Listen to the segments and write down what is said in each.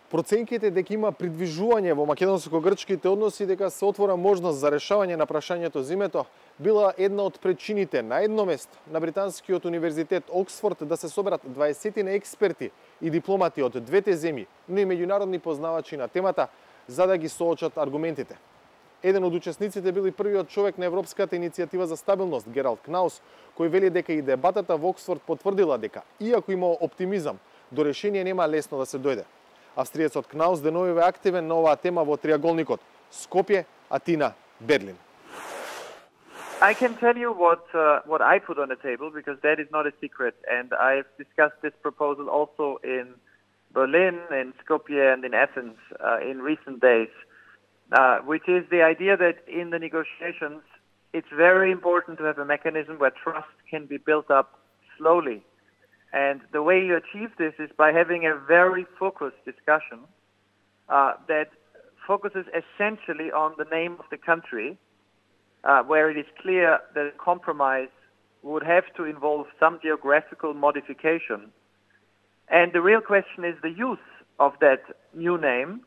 Проценките дека има придвижување во македонско-грчките односи дека се отвора можност за решавање на прашањето за името била една од причините на едно место на британскиот универзитет Оксфорд да се соберат 20 експерти и дипломати од двете земји, но и меѓународни познавачи на темата за да ги соочат аргументите. Еден од учесниците бил и првиот човек на Европската иницијатива за стабилност Кнаус, кој вели дека и дебатата во Оксфорд потврдила дека иако има оптимизам, до решение нема лесно да се дојде. Австриецот Кнаус деновиве активен на оваа тема во триаголникот Скопје, Атина, Берлин. I can tell you what I put on the table, because that is not a secret, and I've discussed this proposal also in Berlin, in Skopje, and in Athens in recent days, which is the idea that in the negotiations, it's very important to have a mechanism where trust can be built up slowly. And the way you achieve this is by having a very focused discussion that focuses essentially on the name of the country, where it is clear that a compromise would have to involve some geographical modification. And the real question is the use of that new name.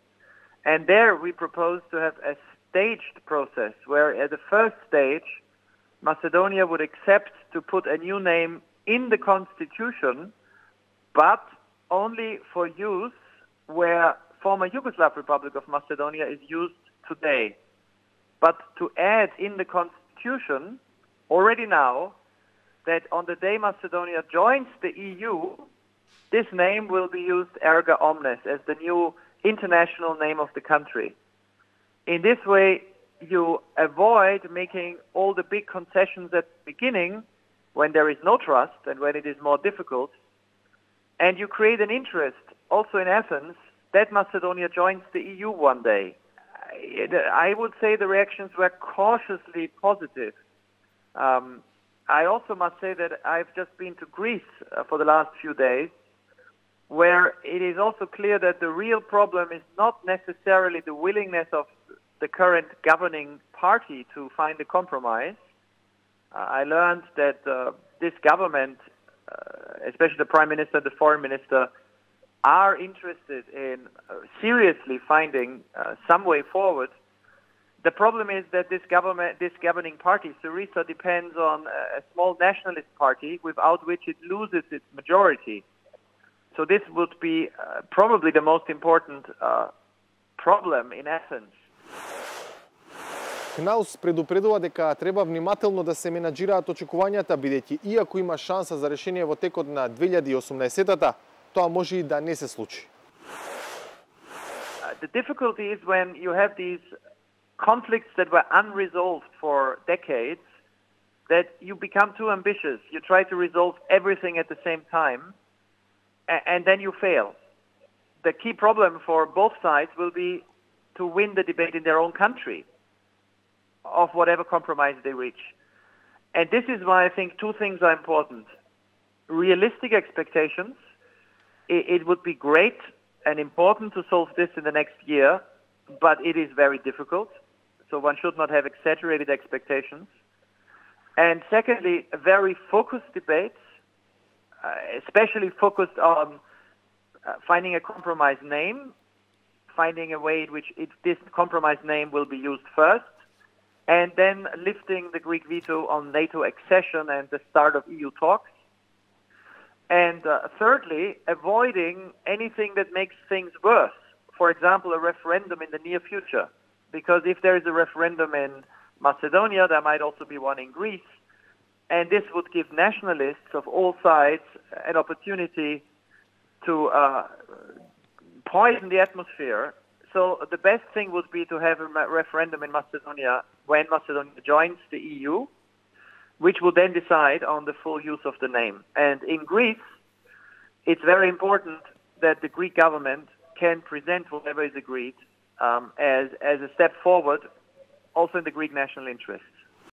And there we propose to have a staged process where at the first stage, Macedonia would accept to put a new name in the constitution, but only for use where former Yugoslav Republic of Macedonia is used today. But to add in the constitution already now that on the day Macedonia joins the EU, this name will be used erga omnes as the new international name of the country. In this way, you avoid making all the big concessions at the beginning when there is no trust and when it is more difficult, and you create an interest also in Athens that Macedonia joins the EU one day. I would say the reactions were cautiously positive. I also must say that I've just been to Greece for the last few days, where it is also clear that the real problem is not necessarily the willingness of the current governing party to find a compromise. I learned that this government, especially the Prime Minister and the Foreign Minister, are interested in seriously finding some way forward. The problem is that this governing party, Syriza, depends on a small nationalist party without which it loses its majority. So this would be probably the most important problem in Athens. Кнаус предупредува дека треба внимателно да се менаџираат очекувањата, бидејќи иако има шанса за решение во текот на 2018-та, тоа може и да не се случи. The difficulty is when you have these conflicts that were unresolved for decades, that you become too ambitious. You try to resolve everything at the same time, and then you fail. The key problem for both sides will be to win the debate in their own country of whatever compromise they reach. And this is why I think two things are important. Realistic expectations. It would be great and important to solve this in the next year, but it is very difficult. So one should not have exaggerated expectations. And secondly, a very focused debate, especially focused on finding a compromise name, finding a way in which this compromise name will be used first, and then lifting the Greek veto on NATO accession and the start of EU talks. And thirdly, avoiding anything that makes things worse. For example, a referendum in the near future. Because if there is a referendum in Macedonia, there might also be one in Greece. And this would give nationalists of all sides an opportunity to poison the atmosphere. So the best thing would be to have a referendum in Macedonia when Macedonia joins the EU, which will then decide on the full use of the name. And in Greece, it's very important that the Greek government can present whatever is agreed as a step forward, also in the Greek national interest.